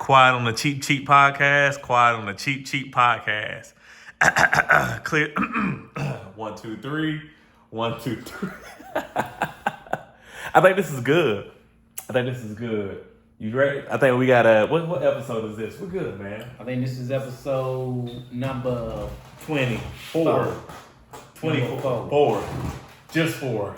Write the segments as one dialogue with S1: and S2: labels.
S1: Quiet on the Cheap podcast. Quiet on the Cheap podcast. Clear. 1, 2, 3. 1, 2, 3. I think this is good. You ready? I think we got a. What episode is this? We're good, man.
S2: I think this is episode number
S1: 24. 24. Just 4.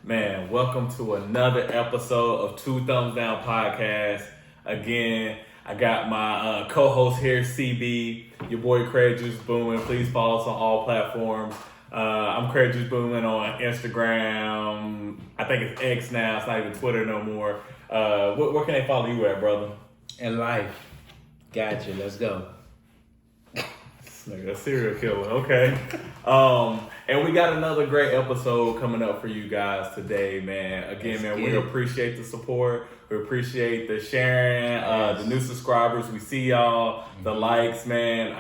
S1: Man, welcome to another episode of Two Thumbs Down Podcast. Again, I got my co-host here, CB, your boy Craig Juice Boomin. Please follow us on all platforms. I'm Craig Juice Boomin on Instagram. I think it's X now. It's not even Twitter no more. Where can they follow you at, brother?
S2: in life. Gotcha. Let's go.
S1: This nigga a serial killer. Okay. And we got another great episode coming up for you guys today, man. Again, man, we appreciate the support. We appreciate the sharing, the new subscribers. We see y'all, the likes, man.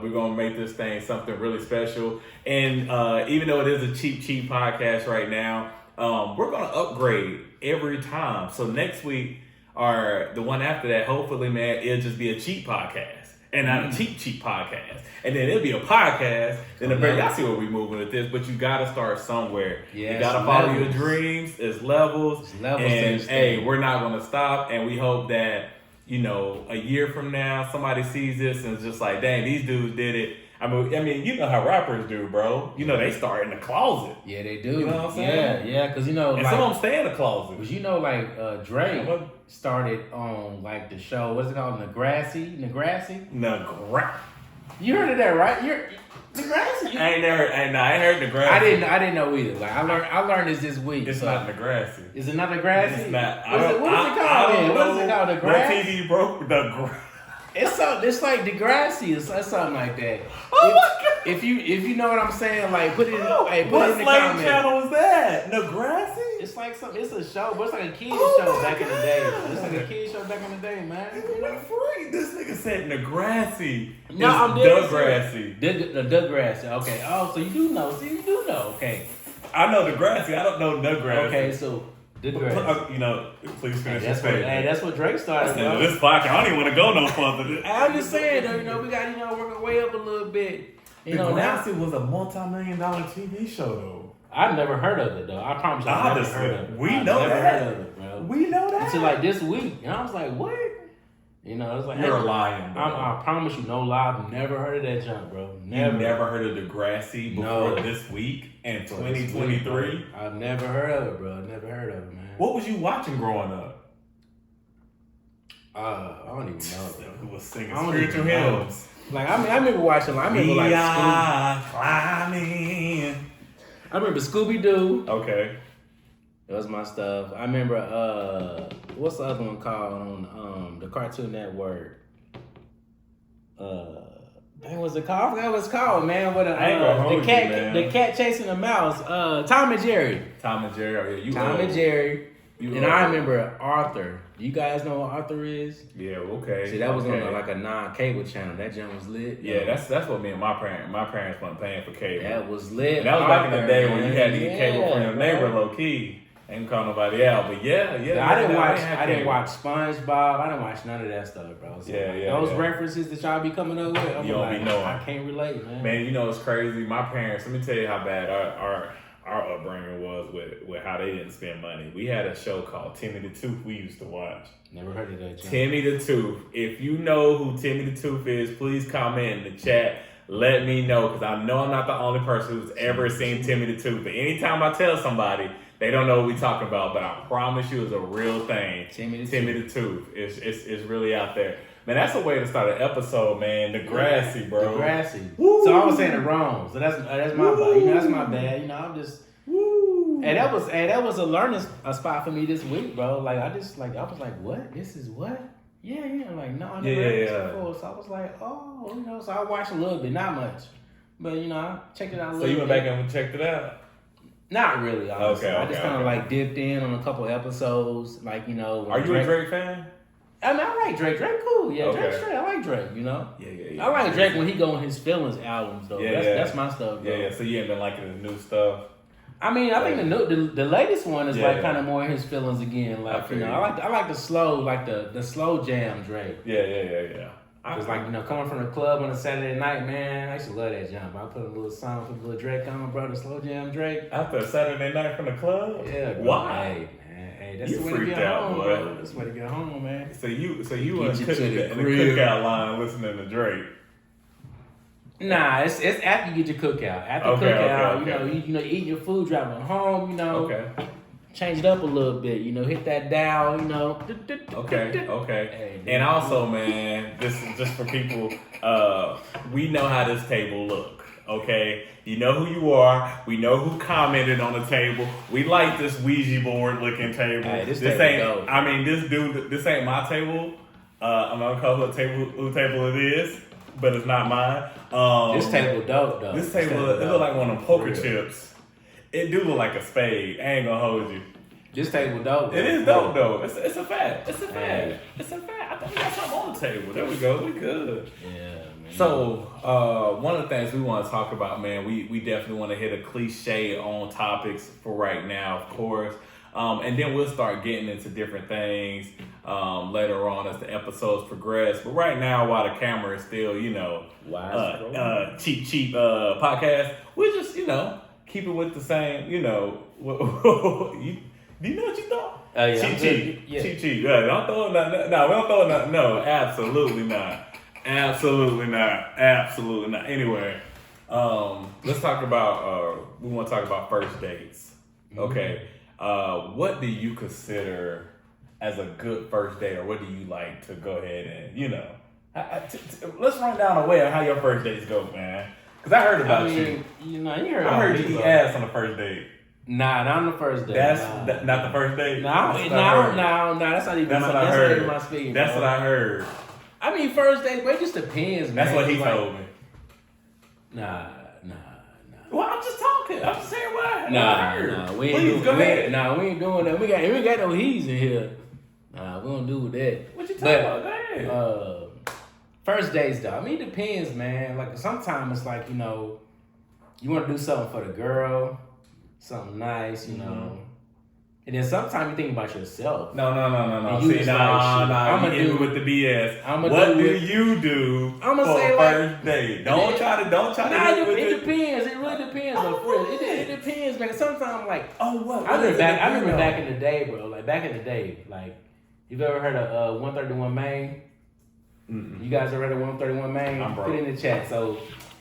S1: We're going to make this thing something really special. And even though it is a cheap podcast right now, we're going to upgrade every time. So next week, or the one after that, hopefully, man, it'll just be a cheap podcast. And not a cheap podcast. And then it'll be a podcast. Then y'all see where we moving with this, but you gotta start somewhere.
S2: Yeah,
S1: you gotta follow your dreams. It's levels. And hey, we're not gonna stop. And we hope that, a year from now, somebody sees this and is just like, dang, these dudes did it. I mean, you know how rappers do, bro. They start in the closet.
S2: Yeah, they do.
S1: You know what I'm saying?
S2: Yeah, because
S1: and some of them stay in the closet.
S2: Because Drake started on like the show. What's it called? Degrassi. You heard of that, right? Degrassi.
S1: I ain't heard Degrassi.
S2: I didn't know either. Like I learned this week.
S1: It's not Degrassi.
S2: Is it not Degrassi?
S1: It's not.
S2: What is it called? What is it called? Degrassi.
S1: What TV broke
S2: It's like Degrassi. It's something like that.
S1: Oh my God.
S2: If you know what I'm saying, like put it in.
S1: What
S2: in the comments.
S1: channel is that? Degrassi?
S2: It's like something. It's a show, but it's like a kids show back in the day. It's like a kids show back in the day, man.
S1: Free. This nigga said Degrassi.
S2: No, I'm dead.
S1: Degrassi.
S2: The Degrassi. Okay. Oh, so you do know. See, you do know. Okay.
S1: I know Degrassi. I don't know Degrassi.
S2: Okay, so Degrassi.
S1: Please finish your statement.
S2: Hey, that's what Drake started.
S1: This podcast, I don't even want to go no further.
S2: I'm just saying, though. We got work our way up a little bit.
S1: Degrassi was a multi-million-dollar TV show, though.
S2: I've never heard of it, though. I promise you, I've never heard of it.
S1: We know that.
S2: Heard of it, bro.
S1: We know that.
S2: Until like this week, and I was like, what? It's like
S1: you're lying, bro.
S2: I promise you, no lie. I've never heard of that junk, bro.
S1: You never heard of Degrassi before this week in 2023?
S2: I've never heard of it, bro. I've never heard of it, man.
S1: What was you watching growing up?
S2: I don't even know, bro.
S1: Who was singing spiritual hymns?
S2: Like I remember watching. I remember
S1: we are climbing.
S2: I remember Scooby Doo.
S1: Okay.
S2: That was my stuff. I remember what's the other one called on the Cartoon Network? What's it called? I forgot what it's called, man. What the cat chasing the mouse. Tom and Jerry.
S1: Tom and Jerry. Yeah,
S2: Tom and Jerry. I remember Arthur. You guys know what Arthur is?
S1: Yeah, okay.
S2: See, that was on like a non-cable channel. That jam was lit.
S1: Yeah, that's what me and my parents weren't paying for cable.
S2: That was lit.
S1: And that was back in the day when you had to get cable from your neighbor, low key. Ain't call nobody out, but yeah.
S2: I didn't watch SpongeBob. I didn't watch none of that stuff, bro. So those references that y'all be coming up with,
S1: you don't be knowing.
S2: I can't relate, man.
S1: Man, it's crazy. My parents. Let me tell you how bad our upbringing was with how they didn't spend money. We had a show called Timmy the Tooth we used to watch.
S2: Never heard of that.
S1: Timmy the Tooth. If you know who Timmy the Tooth is, please comment in the chat. Let me know, because I know I'm not the only person who's ever seen Timmy the Tooth. But anytime I tell somebody, they don't know what we're talking about. But I promise you, it's a real thing. Timmy the Tooth. It's really out there. Man, that's a way to start an episode, man. Degrassi, bro.
S2: Degrassi. Woo. So I was saying it wrong. So that's my bad. That's my bad. I'm just. Woo. And that was a learning spot for me this week, bro. Like I was like, what? This is what? Yeah. Like no, I never heard this before. So I was like, oh, So I watched a little bit, not much, but I checked it out a little bit.
S1: So you went back and checked it out?
S2: Not really. Honestly.
S1: Okay.
S2: I just kind of like dipped in on a couple episodes, like
S1: Are you a Drake fan?
S2: I mean, I like Drake. Drake cool. Yeah,
S1: okay.
S2: Drake's straight. I like Drake,
S1: Yeah.
S2: I like Drake when he go on his feelings albums, though. That's my stuff, bro.
S1: Yeah. So you ain't been liking the new stuff?
S2: I mean, I think the latest one is
S1: Yeah.
S2: like kind of more in his feelings again. Like,
S1: I
S2: you know,
S1: feel
S2: I like the slow, like the slow jam Drake.
S1: Yeah.
S2: Cause like, you know, coming from the club on a Saturday night, man, I used to love that jump. I put a little song, put a little Drake on, bro, the slow jam Drake.
S1: After a Saturday night from the club?
S2: Yeah, bro.
S1: Why?
S2: Hey, that's
S1: You
S2: the way to
S1: freaked
S2: get
S1: out,
S2: home,
S1: boy.
S2: bro. That's the way to get home, man.
S1: So you
S2: Get
S1: in
S2: you to the
S1: the
S2: crib.
S1: cookout line listening to Drake.
S2: Nah, it's after you get your cookout. After cookout, you know, eating your food, driving home, you know.
S1: Okay.
S2: Change it up a little bit, you know, hit that dial, you know.
S1: Okay. And also, man, this is just for people, we know how this table look, okay? You know who you are. We know who commented on the table. We like this Ouija board looking table.
S2: Hey, this
S1: ain't,
S2: table dope.
S1: I mean, this ain't my table. I'm not gonna call who table it is, but it's not mine.
S2: This table dope, though.
S1: This table, it look like one of them poker chips. It do look like a spade. I ain't gonna hold you.
S2: This table dope.
S1: It is dope though. It's a fact. It's a fact.
S2: Hey.
S1: It's a fact. I think we got something on the table. There we go. We good.
S2: Yeah, man.
S1: So one of the things we want to talk about, man, we definitely want to hit a cliche on topics for right now, of course. And then we'll start getting into different things later on as the episodes progress. But right now, while the camera is still, you know, cheap podcast, we just, you know, keep it with the same, you know. Do you know what you thought?
S2: Yeah,
S1: Cheap.
S2: Yeah.
S1: Don't throw nothing. No, we don't throw nothing. No, absolutely not. Absolutely not. Anyway, let's talk about. We want to talk about first dates. Okay. What do you consider as a good first date, or what do you like to go ahead and, you know? Let's run down a way of how your first dates go, man. Because I heard about you.
S2: You know, you heard.
S1: I heard you eat ass on the first date.
S2: Nah, not on the first date.
S1: That's not the first date.
S2: No, that's not even.
S1: That's what I heard.
S2: My speaking.
S1: That's what I heard.
S2: I mean, first date, but it just depends, man.
S1: That's what he told me.
S2: Nah.
S1: Well, I'm just talking. I'm just saying what I heard.
S2: Nah. We ain't doing that. We ain't got no he's in here. Nah, we don't do that.
S1: What you talking about? Go ahead.
S2: First dates, though. I mean, it depends, man. Like, sometimes it's like, you know, you want to do something for the girl, something nice, you know. And then sometimes you think about yourself.
S1: No.
S2: See,
S1: I'm gonna do with the BS. What do you do for a first date? Don't try to.
S2: It depends. It really depends. It depends, man. Sometimes, like, I remember back in the day, bro. Like back in the day, like, you've ever heard of 131 Main? Mm-mm. You guys ever heard of 131 Main?
S1: I'm broke.
S2: Put it in the chat. So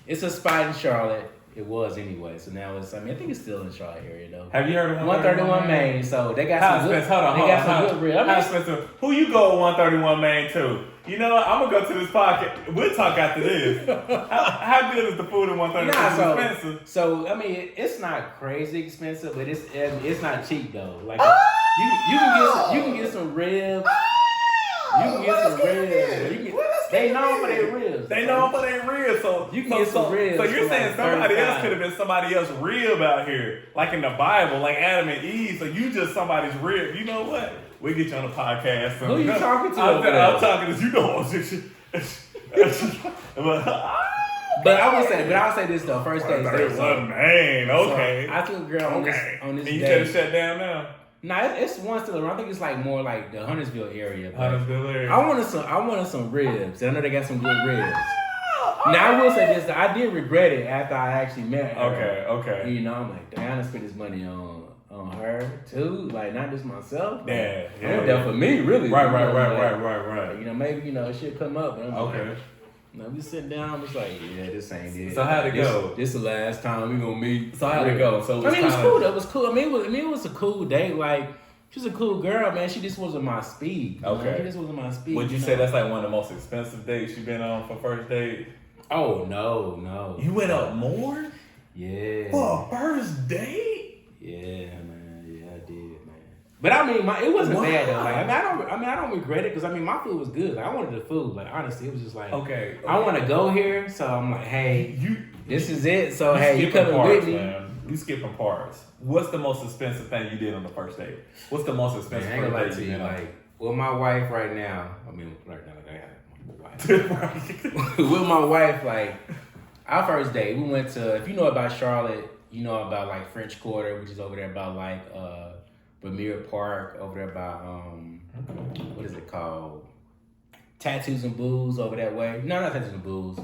S2: it's a spot in Charlotte. It was anyway. So now it's. I mean, I think it's still in the Charlotte area though.
S1: Have you heard of
S2: 131 Main? So they got some good. Good ribs.
S1: Who you go with 131 Main to? You know, I'm gonna go to this podcast. We'll talk after this. How good is the food in 131? Expensive.
S2: So I mean, it's not crazy expensive, but it's not cheap though. Like you can get some ribs. You can get some ribs. They know for their ribs.
S1: So
S2: you can get some ribs.
S1: So you're saying somebody else could have been somebody else's rib out here, like in the Bible, like Adam and Eve. So you just somebody's rib. You know what? We get you on the podcast.
S2: Who are you talking to?
S1: I'm talking to you. Know.
S2: But I'll say this though. First date.
S1: Man, okay.
S2: So I took a girl on this
S1: you
S2: date.
S1: could have shut down now.
S2: Nah, it's one still around. I think it's like more like the Huntersville area.
S1: Huntersville area.
S2: I wanted some ribs. I know they got some good ribs. Now I will say this: I did regret it after I actually met her.
S1: Okay.
S2: You know, I'm like, damn, I spent this money on her too. Like, not just myself.
S1: Yeah.
S2: I went there for me, really.
S1: Right.
S2: You know, maybe it should come up. But I'm
S1: okay.
S2: Like, now we sit down, I'm just like, yeah, this ain't it.
S1: So how'd it go?
S2: This the last time we gonna meet.
S1: So how'd it go? So
S2: it was cool. It was cool. I mean, it was a cool date. Like, she's a cool girl, man. She just wasn't my speed.
S1: Okay.
S2: She just wasn't my speed.
S1: Would you say that's like one of the most expensive dates you've been on for first date?
S2: Oh no.
S1: You went up more?
S2: Yeah.
S1: For a first date?
S2: Yeah, man. Yeah, I did, man. But I mean, it wasn't bad though. Like, I don't regret it because my food was good. Like, I wanted the food. Like, honestly, it was just like,
S1: okay.
S2: I want to go here, so I'm like, hey, this is it. So you
S1: coming
S2: with me?
S1: Man. You skipping parts. What's the most expensive thing you did on the first date? What's the most expensive
S2: thing
S1: date
S2: you did? Like, with my wife right now. I mean, right now, like I got my wife. With my wife, like our first date, we went to. If you know about Charlotte, you know about like French Quarter, which is over there about like Vermeer Park, over there by what is it called? Tattoos and Booze over that way. No, not Tattoos and Booze.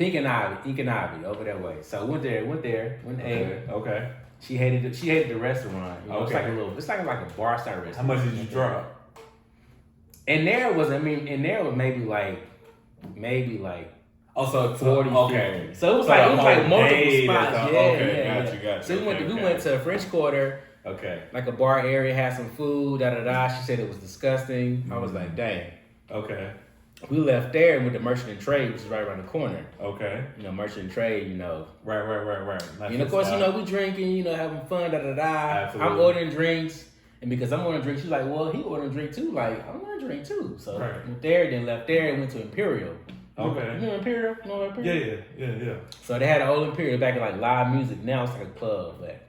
S2: Ink and Ivy over that way. So went there.
S1: Okay.
S2: She hated the restaurant. You know,
S1: Okay.
S2: It's like a bar style restaurant.
S1: How much did you drop?
S2: And there was maybe like
S1: Oh, so
S2: 40,
S1: okay.
S2: 50. So it was like multiple
S1: day,
S2: spots.
S1: Okay, got you.
S2: So we went to a French Quarter.
S1: Okay.
S2: Like a bar area, had some food, She said it was disgusting. I was like, dang.
S1: Okay.
S2: We left there and went to Merchant and Trade, which is right around the corner.
S1: Okay.
S2: You know, Merchant and Trade, you know.
S1: Right.
S2: And of course, you know, we drinking, you know, having fun,
S1: Absolutely.
S2: I'm ordering drinks. And because I'm ordering drinks, she's like, well, he ordering drink too. Like, I'm ordering drink too. So went there, then left there and went to Imperial.
S1: Okay.
S2: You know Imperial?
S1: Yeah.
S2: So they had an old Imperial back in like live music. Now it's like a club. But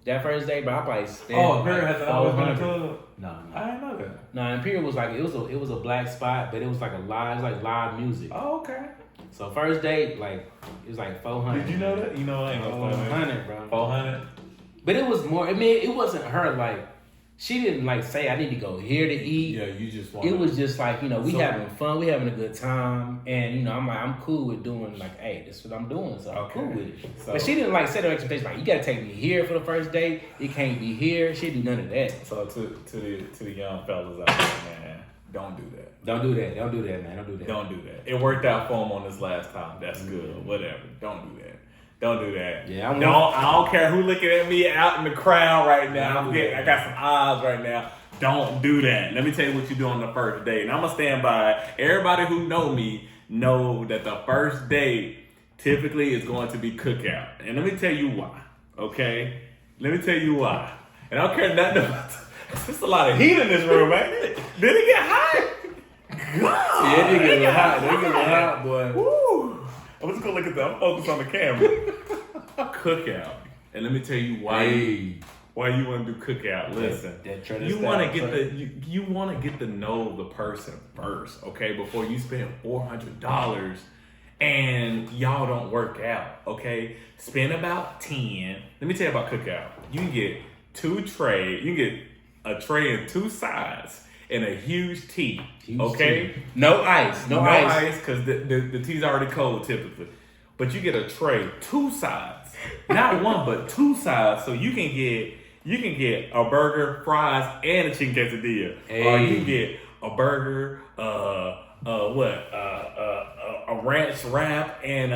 S2: that first day, bro, I probably stayed.
S1: Oh, Imperial has always been a club?
S2: No.
S1: I didn't know that.
S2: No, Imperial was like it was a black spot, but it was like live music.
S1: Oh, okay.
S2: So first day, like it was like 400.
S1: Did you know that? You know, I ain't gonna
S2: 400, bro.
S1: 400.
S2: But it was more. I mean, it wasn't her like. She didn't like say I need to go here to eat.
S1: Yeah, you just
S2: It was just like, you know, we having fun, we having a good time, and you know, I'm cool with doing like, hey, this is what I'm doing, so I'm cool with it.
S1: So,
S2: but she didn't like set her expectations like, you gotta take me here for the first date. It can't be here. She didn't do none of that.
S1: So to the young fellas out there, man, don't do that.
S2: Don't do that, man. Don't do that.
S1: Don't do that. It worked out for him on this last time. That's good. Whatever. Don't do that. Don't do that.
S2: Yeah,
S1: I don't care who looking at me out in the crowd right now. I got some eyes right now. Don't do that. Let me tell you what you do on the first date. And I'm gonna stand by it. Everybody who know me know that the first date typically is going to be cookout. And let me tell you why. Okay? Let me tell you why. And I don't care nothing about there's a lot of heat in this room, man. Did it get hot? God.
S2: Yeah, it did get hot. It get hot, boy.
S1: Woo. I'm just gonna look at I'm focused on the camera. Cookout. And let me tell you why you want to do cookout. Listen, you want to get to know the person first, okay? Before you spend $400 and y'all don't work out, okay? Spend about 10. Let me tell you about cookout. You can get 2 trays. You can get a tray and 2 sides and a huge tea, okay?
S2: Tea. No ice,
S1: because the tea's already cold typically. But you get a tray, 2 sides, not one but 2 sides, so you can get a burger, fries, and a chicken quesadilla, or you can get a burger, a ranch wrap, and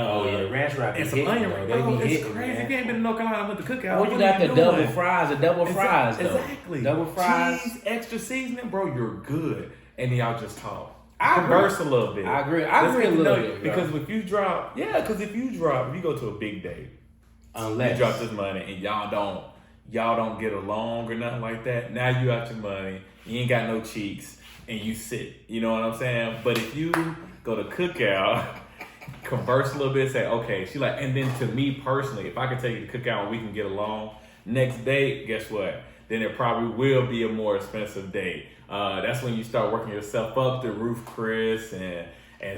S2: ranch wrap
S1: and some onion wrap. Oh, it's crazy. If you ain't been to North Carolina with the cookout,
S2: well, you got the double fries,
S1: exactly,
S2: double fries,
S1: cheese, extra seasoning, bro. You're good, and y'all just talk.
S2: I
S1: converse a little bit.
S2: I agree a little bit.
S1: Because if you go to a big date,
S2: unless
S1: you drop this money and y'all don't get along or nothing like that, now you out your money, you ain't got no cheeks, and you sit. You know what I'm saying? But if you go to cookout, converse a little bit, say, okay, she like, and then to me personally, if I can take you to cookout and we can get along, next date, guess what? Then it probably will be a more expensive date. That's when you start working yourself up to Roof Chris and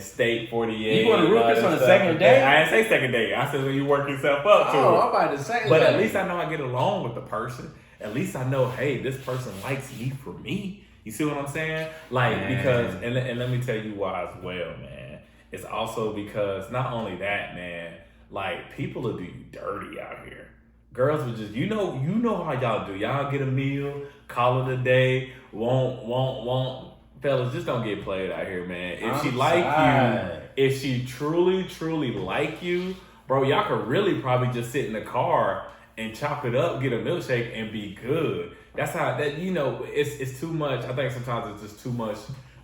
S1: State 48.
S2: You want to Roof Chris on the second date?
S1: I didn't say second date. I said when you work yourself up to it.
S2: I'm about to say
S1: but at least I know I get along with the person. At least I know, hey, this person likes me for me. You see what I'm saying? Like, because, and let me tell you why as well, man. It's also because not only that, man, like people will do you dirty out here. Girls would just, you know how y'all do. Y'all get a meal, call it a day, won't. Fellas, just don't get played out here, man. If she like you, if she truly like you, bro, y'all could really probably just sit in the car and chop it up, get a milkshake, and be good. That's how it's too much. I think sometimes it's just too much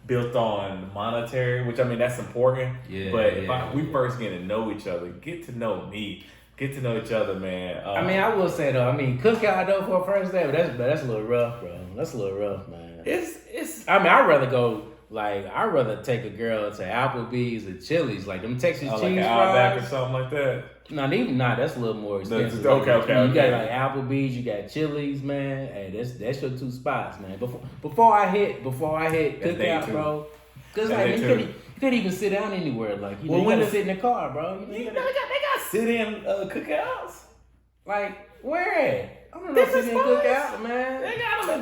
S1: built on monetary, which I mean that's important.
S2: Yeah.
S1: But we first get to know each other, get to know me. Get to know each other, man.
S2: I mean, I will say though. I mean, cookout though for a first day, but that's a little rough, bro. That's a little rough, man.
S1: It's.
S2: I mean, I'd rather take a girl to Applebee's or Chili's, like them Texas cheese
S1: like
S2: fries,
S1: Outback or something like that.
S2: That's a little more expensive.
S1: Okay.
S2: You got like Applebee's, you got Chili's, man. Hey, that's your 2 spots, man. Before I hit cookout, bro. Cause like you couldn't even sit down anywhere. Like you gotta sit in the car, bro.
S1: They got sit-in cookouts.
S2: Like, where at? I don't know if you cook out, man.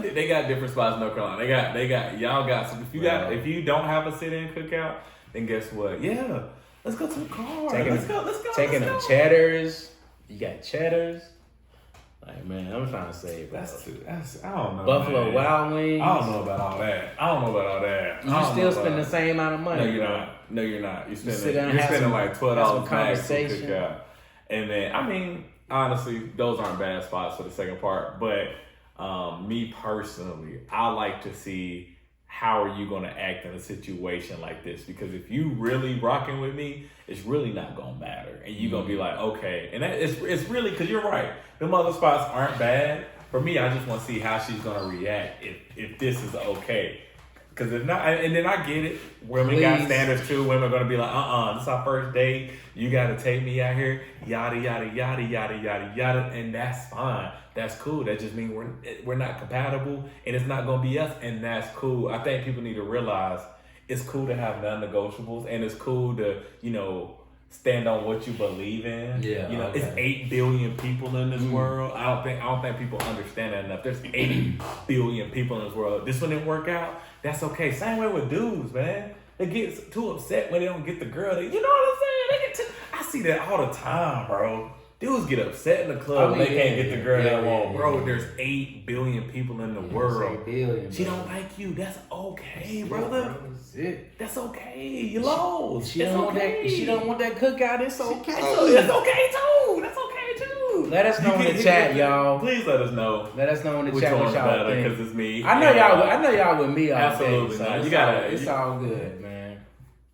S1: They got different spots in North Carolina. They got y'all got some. If you don't have a sit-in cookout, then guess what? Yeah, let's go to the car. Let's go.
S2: Taking them cheddars. You got cheddars. Like, man, I'm trying to say, bro.
S1: That's I don't know.
S2: Buffalo
S1: man.
S2: Wild Wings.
S1: I don't know about all that.
S2: You still spend the same amount of money.
S1: No, you're not. You're
S2: sit
S1: spending
S2: down and have some-
S1: like $12 max for
S2: conversation.
S1: cookout. And then I mean, honestly, those aren't bad spots for the second part. But me personally, I like to see how are you going to act in a situation like this, because if you really rocking with me, it's really not going to matter, and you're going to be like, okay. And it's really, because you're right, them other spots aren't bad. For me, I just want to see how she's going to react if this is okay. Because if not, and then I get it. Women got standards too. Women are going to be like, this is our first date. You got to take me out here. Yada, yada, yada, yada, yada, yada. And that's fine. That's cool. That just means we're not compatible, and it's not going to be us. And that's cool. I think people need to realize it's cool to have non-negotiables, and it's cool to, stand on what you believe in.
S2: Yeah.
S1: It's 8 billion people in this world. I don't think people understand that enough. There's 80 billion people in this world. This one didn't work out. That's okay. Same way with dudes, man. They get too upset when they don't get the girl. You know what I'm saying? I see that all the time, bro. Dudes get upset in the club when they can't get the girl they want. Bro, there's 8 billion people in the world.
S2: 8 billion,
S1: she don't like you. That's okay, brother.
S2: That's it.
S1: That's okay. You lost.
S2: She don't want that cookout. It's okay.
S1: It's okay too. That's okay too.
S2: Let us know in the chat, y'all.
S1: Please let us know.
S2: Let us know in the chat what y'all think.
S1: Because it's me.
S2: I know y'all with me all
S1: Absolutely
S2: day. So
S1: not.
S2: It's all good, man.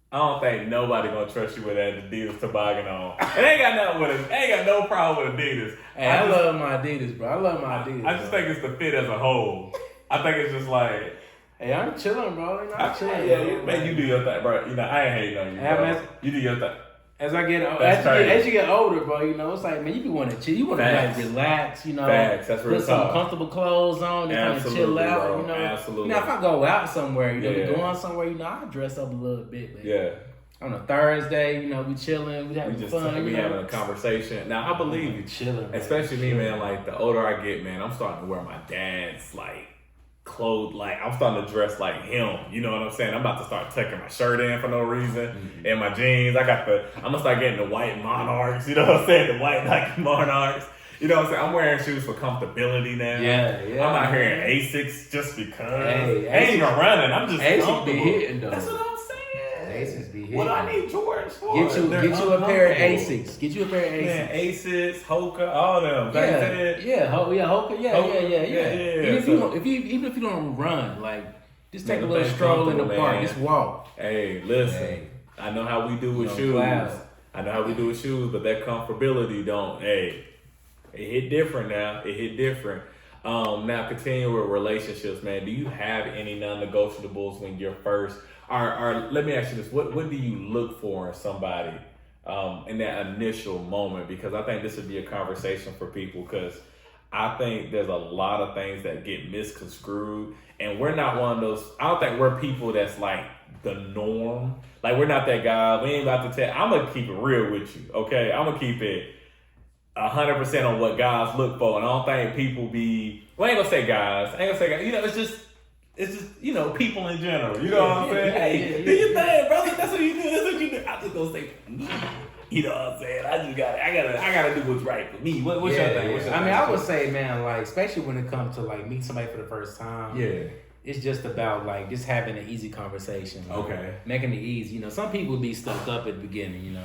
S1: I don't think nobody gonna trust you with that Adidas toboggan on. And ain't got no problem with Adidas.
S2: Hey, I love my Adidas, bro. I love my Adidas.
S1: I just think it's the fit as a whole. I think it's just like,
S2: hey, I'm chilling, bro. I'm chilling.
S1: Yeah, man, you do your thing, bro. I ain't hating on you, bro. You do your thing.
S2: As you get older, bro, it's like, man, you be want to chill. You want to like relax,
S1: Facts. That's
S2: put some comfortable clothes on and kind of chill out,
S1: bro. Absolutely.
S2: Now, if I go out somewhere, we going somewhere, I dress up a little bit. But
S1: yeah.
S2: On a Thursday, we chilling, we having fun.
S1: We having a conversation. Now, I believe you.
S2: Chilling.
S1: Especially me, man, like the older I get, man, I'm starting to wear my dad's, like, clothes, like I'm starting to dress like him. You know what I'm saying? I'm about to start tucking my shirt in for no reason and my jeans. I'm gonna start getting the white monarchs. You know what I'm saying? The white Nike monarchs. You know what I'm saying? I'm wearing shoes for comfortability now.
S2: Yeah.
S1: I'm out here in Asics just because.
S2: Hey,
S1: I ain't even running. I'm just
S2: Asics
S1: comfortable.
S2: Be hitting though.
S1: That's what I'm saying.
S2: Asics be hitting.
S1: What do I need Jordans for?
S2: Get you a pair of Asics. Get you a pair of Asics.
S1: Man, Asics, Hoka, all them.
S2: Hoka. Even if you don't run, like just take a little stroll in the park. Just walk.
S1: Hey, listen.
S2: Hey.
S1: I know how we do with shoes. But that comfortability don't. Hey, it hit different now. Now continue with relationships, man. Do you have any non-negotiables when you're first? Or let me ask you this: What do you look for in somebody in that initial moment? Because I think this would be a conversation for people. Because I think there's a lot of things that get misconstrued, and we're not one of those. I don't think we're people that's like the norm. Like we're not that guy. We ain't about to tell. I'm gonna keep it real with you, okay? I'm gonna keep it 100% on what guys look for, and I don't think people be. Well, I ain't gonna say guys. It's just, people in general. You know what I'm saying? Hey, do your thing, brother. That's what you do. I just gonna say, you know what I'm saying? I gotta do what's right for me. What's your thing?
S2: I would say, man, like, especially when it comes to like meet somebody for the first time.
S1: Yeah.
S2: It's just about like just having an easy conversation.
S1: Okay.
S2: Making it easy. Some people be stuck up at the beginning,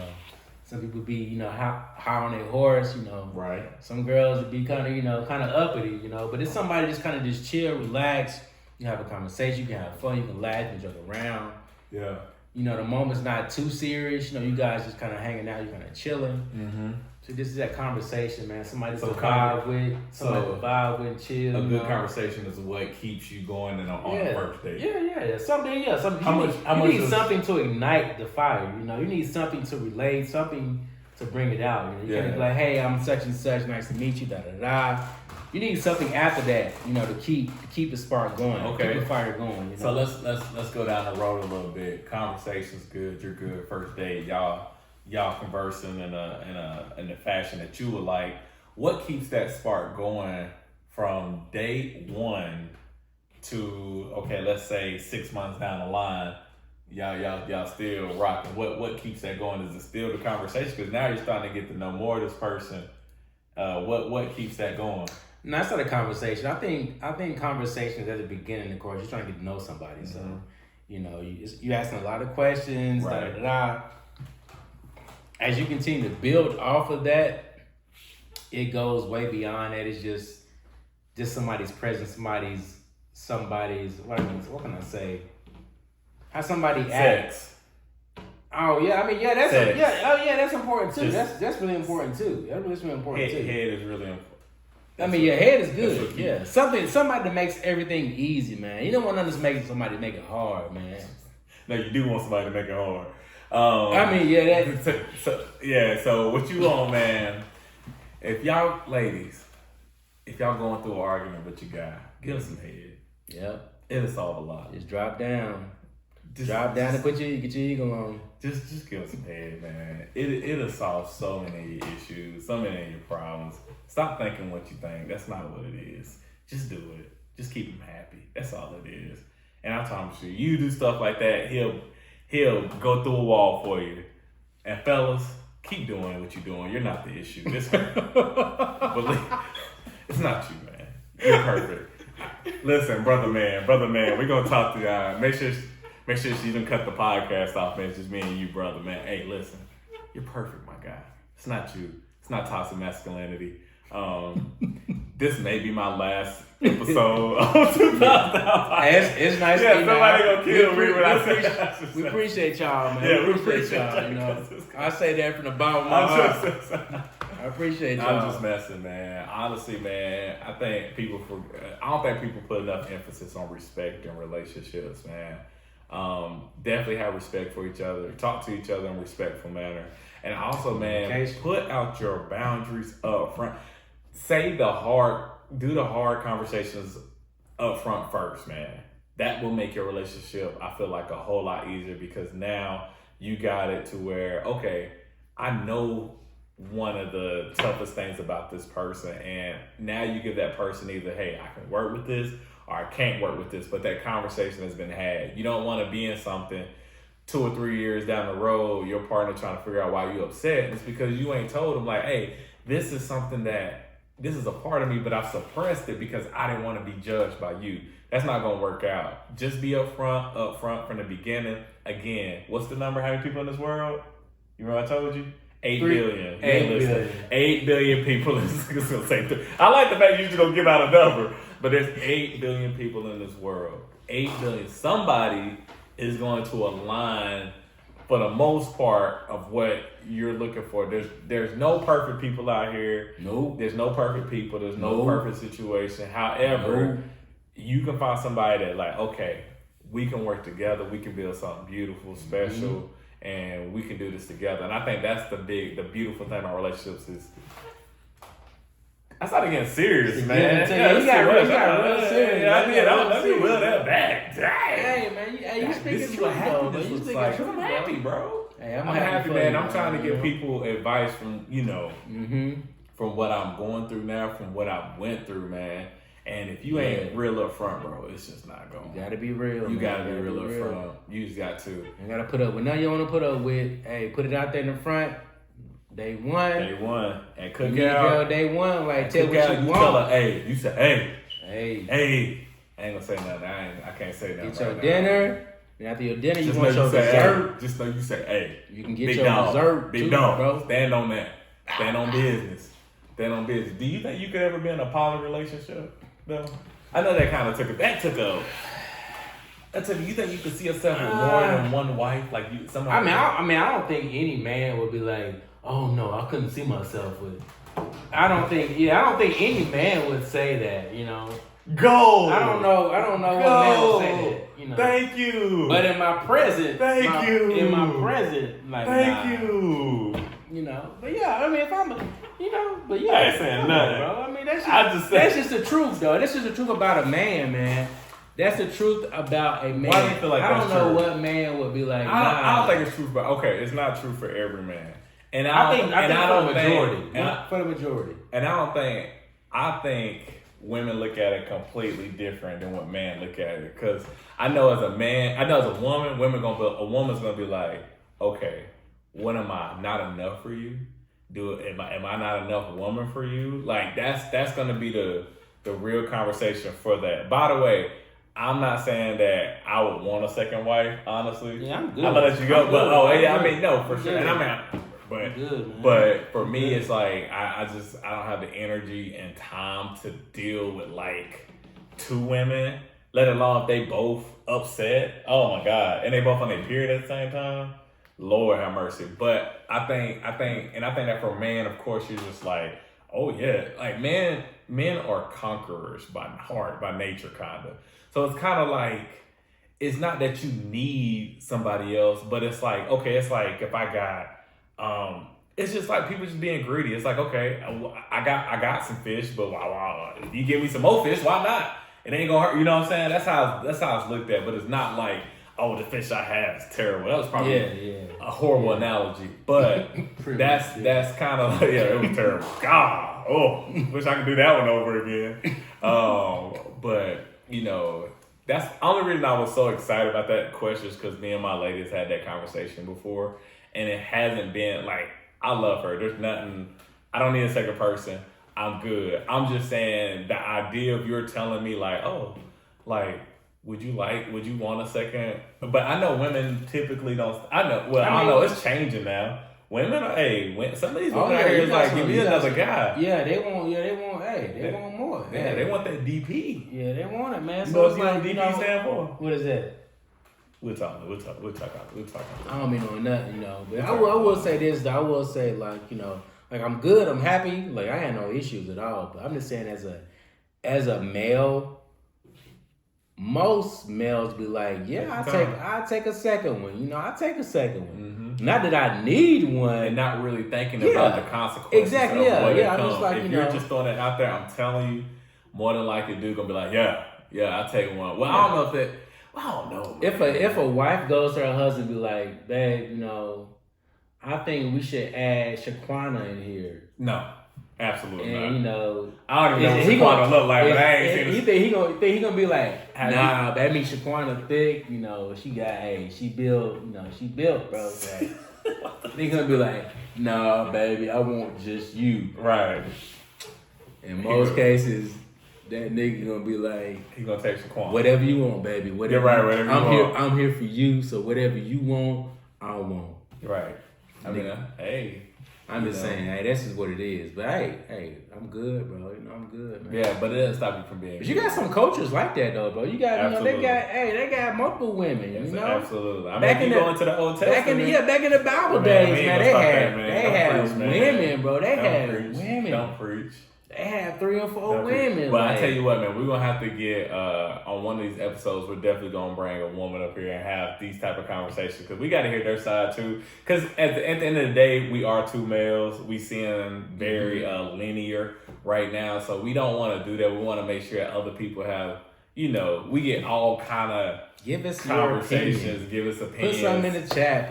S2: Some people be, high on their horse,
S1: Right.
S2: Some girls would be kind of uppity, But it's somebody just kind of just chill, relax. You have a conversation, you can have fun, you can laugh, you can joke around.
S1: Yeah.
S2: The moment's not too serious. You guys just kind of hanging out, you're kind of chilling.
S1: Mm-hmm.
S2: So this is that conversation, man. Somebody to vibe with, chill.
S1: A good conversation is what keeps you going on the first date.
S2: Yeah. Something. You need something to ignite the fire. You need something to relate, something to bring it out. You can't be like, hey, I'm such and such, nice to meet you, da da da. You need something after that, to keep the spark going, keep the fire going.
S1: So let's go down the road a little bit. Conversation's good, you're good. First date, y'all conversing in a fashion that you would like. what keeps that spark going from day one to, okay, let's say 6 months down the line, y'all still rocking? What keeps that going? Is it still the conversation? Because now you're starting to get to know more of this person. What keeps that going?
S2: No, that's not a conversation. I think conversations at the beginning, of course, you're trying to get to know somebody. So, you're asking a lot of questions,
S1: Right.
S2: As you continue to build off of that, it goes way beyond that. It's just somebody's presence, somebody's what can I say? How somebody acts.
S1: Sex.
S2: Oh yeah, I mean that's
S1: Sex.
S2: that's important too.
S1: Just-
S2: That's really important too. That's really important too.
S1: Head is really important.
S2: I mean, your head is
S1: That's
S2: good.
S1: what
S2: Yeah, somebody that makes everything easy, man. You don't want to just make somebody make it hard, man.
S1: No, you do want somebody to make it hard.
S2: I mean, yeah, that.
S1: So what you want, man? If y'all ladies, if y'all going through an argument with your guy, give him some head.
S2: Yep.
S1: It'll solve a lot.
S2: Just drop down.
S1: Just
S2: And get your eagle on.
S1: Just give him some head, man. It'll solve so many of your issues, so many of your problems. Stop thinking what you think. That's not what it is. Just do it. Just keep him happy. That's all it is. And I promise you do stuff like that, he'll go through a wall for you. And fellas, keep doing what you're doing. You're not the issue. Believe, it's not you, man. You're perfect. Listen, brother man, we're gonna talk to y'all. Make sure she didn't cut the podcast off, man. It's just me and you, brother, man. Hey, listen, you're perfect, my guy. It's not you. It's not toxic masculinity. This may be my last episode of 2000.
S2: It's nice.
S1: Yeah, somebody gonna kill me when I say that.
S2: We appreciate y'all, man.
S1: Yeah,
S2: we appreciate y'all. I say that from the bottom of my heart. I appreciate y'all.
S1: I'm just messing, man. Honestly, man, I don't think people put enough emphasis on respect in relationships, man. Definitely have respect for each other. Talk to each other in a respectful manner. And also, man, put out your boundaries up front. Do the hard conversations up front first, man. That will make your relationship, I feel like, a whole lot easier, because now you got it to where, okay, I know one of the toughest things about this person, and now you give that person either, hey, I can work with this, or I can't work with this, but that conversation has been had. You don't want to be in something 2 or 3 years down the road, your partner trying to figure out why you upset, and it's because you ain't told them, like, hey, this is a part of me, but I've suppressed it because I didn't want to be judged by you. That's not going to work out. Just be upfront from the beginning. Again, what's the number? How many people in this world? You remember I told you? 8 billion. 8 billion people. I like the fact you just don't give out a number, but there's 8 billion people in this world. 8 billion. Somebody is going to align for the most part of what you're looking for. There's no perfect people out here.
S2: Nope.
S1: There's no perfect people. There's no perfect situation. However, you can find somebody that, like, okay, we can work together. We can build something beautiful, special, and we can do this together. And I think that's the beautiful thing about relationships is. I started getting serious, man.
S2: You got real serious.
S1: Let me wheel that back. Dang.
S2: Hey, man, you speaking truth, though.
S1: This looks like. I'm happy, bro.
S2: Hey,
S1: I'm happy, man. I'm trying to give people advice from, from what I'm going through now, from what I went through, man. And if you ain't real up front, bro, it's just not going.
S2: You gotta be real.
S1: You gotta be real up front. You just got to.
S2: You gotta put up with. Now you want to put up with. Hey, put it out there in the front. Day one.
S1: And cook out.
S2: Girl, day one. Like, tell what you want.
S1: Tell her, hey. You say,
S2: hey.
S1: I ain't gonna say nothing. I can't say nothing.
S2: Get your dinner. And after your dinner, you
S1: just
S2: want your dessert.
S1: Just know you say, hey.
S2: You can get your dessert.
S1: Big dog, bro. Stand on that. Stand on business. Do you think you could ever be in a poly relationship, though? I know that kind of took a. You think you could see yourself with more than one wife? Like you, somebody.
S2: I don't think any man would be like, oh no, I couldn't see myself with. I don't think any man would say that.
S1: Go.
S2: I don't know what man would say that.
S1: Thank you.
S2: But in my present, like,
S1: thank you.
S2: But yeah, I mean, if I'm, but yeah,
S1: I ain't saying nothing,
S2: bro. I mean, that's just the truth, though. That's just the truth about a man. That's the truth about a man.
S1: Why do you feel like
S2: I
S1: that's
S2: don't know
S1: true?
S2: what man would be like.
S1: I don't think it's true, but okay, it's not true for every man. And
S2: I think for the majority.
S1: I think women look at it completely different than what men look at it. Because I know as a woman, a woman's gonna be like, okay, what am I not enough for you? Am I not enough woman for you? Like that's gonna be the real conversation for that. By the way, I'm not saying that I would want a second wife, honestly.
S2: Yeah, I'm good.
S1: I'm gonna let you go, but I mean, no, for sure.
S2: Good.
S1: And I mean,
S2: Good,
S1: but for me, it's like I don't have the energy and time to deal with like two women, let alone if they both upset. Oh my God, and they both on their period at the same time. Lord have mercy. But I think that for man, of course, you're just like, oh yeah, like men are conquerors by heart, by nature, kind of. So it's kind of like, it's not that you need somebody else, but it's like, okay, it's like if I got, it's just like people just being greedy. It's like, okay, I got some fish, but if you give me some more fish, why not? It ain't gonna hurt. You know what I'm saying? That's how it's looked at. But it's not like, oh, the fish I have is terrible. That was probably a horrible analogy. But that's kind of like, it was terrible. God, wish I could do that one over again. But that's the only reason I was so excited about that question is because me and my ladies had that conversation before, and it hasn't been like, I love her. There's nothing. I don't need a second person. I'm good. I'm just saying the idea of you're telling me like, oh, like, would you want a second? But I know women typically don't. I don't know. It's changing now. Women, some of these women out here is like, give me another guy.
S2: Yeah, they want more.
S1: Yeah, they want that DP.
S2: Yeah, they want it, man.
S1: So it's like, DP stand for?
S2: What is that?
S1: We'll talk.
S2: I don't mean on nothing, But I will say this. I will say, like, like I'm good. I'm happy. Like I had no issues at all. But I'm just saying, as a male, most males be like, yeah, I take a second one. I take a second one. Mm-hmm. Not that I need one,
S1: and not really thinking about the consequences.
S2: Exactly.
S1: I'm just like, if you're just throwing it out there, I'm telling you, more than likely, dude gonna be like, yeah, I take one. Well, I don't know if that. I don't know. Man.
S2: If a wife goes to her husband, be like, babe, I think we should add Shaquana in here.
S1: No. Absolutely
S2: and,
S1: not. I don't even know what Shaquana look like, but I ain't seen
S2: it. He gonna be like, nah, that means Shaquana thick, she built, bro. Like, he gonna be like, nah, baby, I want just you.
S1: Right.
S2: In most cases, that nigga gonna be like,
S1: he gonna take Shaquana.
S2: Whatever you want, baby. Whatever.
S1: You're right, whatever you want.
S2: I'm here for you, so whatever you want, I want.
S1: Right. I mean,
S2: I'm just saying, this is what it is. But hey, I'm good, bro. I'm good, man.
S1: Yeah, but it doesn't stop you from being.
S2: But you got some coaches like that though, bro. You got, they got multiple women.
S1: Absolutely. I mean, you go into the Old Testament.
S2: Back in the Bible days, man, they had women, bro. They had women.
S1: Don't preach.
S2: They had 3 or 4 women.
S1: But I tell you what, man, we're gonna have to get on one of these episodes. We're definitely gonna bring a woman up here and have these type of conversations because we got to hear their side too. Because at the end of the day, we are 2 males. We seem very linear right now, so we don't want to do that. We want to make sure that other people have, we get all kind of.
S2: Give us
S1: conversations.
S2: Your opinion.
S1: Give us opinions.
S2: Put something in the chat.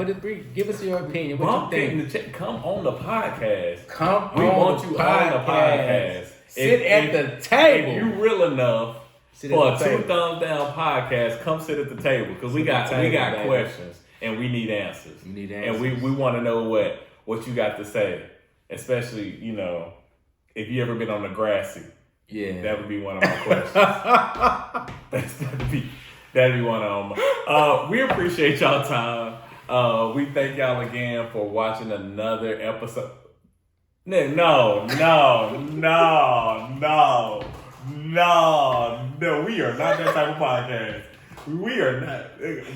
S2: Give us your opinion. What you think?
S1: In the chat. Come on the podcast.
S2: We want you on the podcast. Sit at the table.
S1: If you real enough for a 2 thumbs down podcast, come sit at the table because we got questions and we need answers. And we want to know what you got to say, especially if you ever been on the grassy.
S2: Yeah,
S1: that would be one of my questions. That'd be one of them. We appreciate y'all time. We thank y'all again for watching another episode. No. We are not that type of podcast. We are not.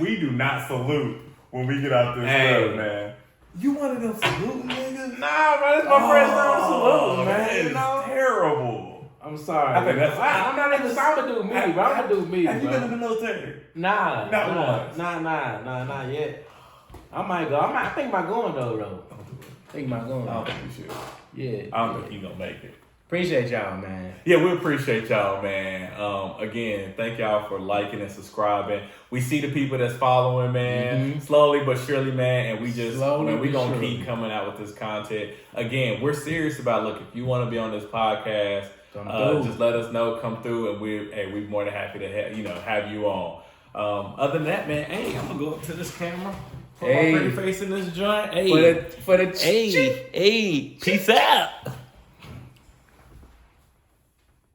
S1: We do not salute when we get out this stuff, man. You one of them saluting niggas? Nah, bro. That's my first time saluting, man. It's terrible.
S2: I'm sorry.
S1: I'm
S2: not even. I'm gonna do me, bro. I'm gonna do me.
S1: Have you been in the military?
S2: Nah.
S1: Not once.
S2: Not yet. I might go. I think about going though. I think about going.
S1: I don't think you should.
S2: Yeah.
S1: I don't think you're gonna make it.
S2: Appreciate y'all, man.
S1: Yeah, we appreciate y'all, man. Again, thank y'all for liking and subscribing. We see the people that's following, man, slowly but surely, man. And we just, we gonna keep coming out with this content. Again, we're serious about. Look, if you want to be on this podcast, just let us know. Come through, and we're more than happy to have you on. Other than that, man, hey, I'm gonna go up to this camera. Put my pretty face in this joint. Hey,
S2: for the
S1: hey, peace out.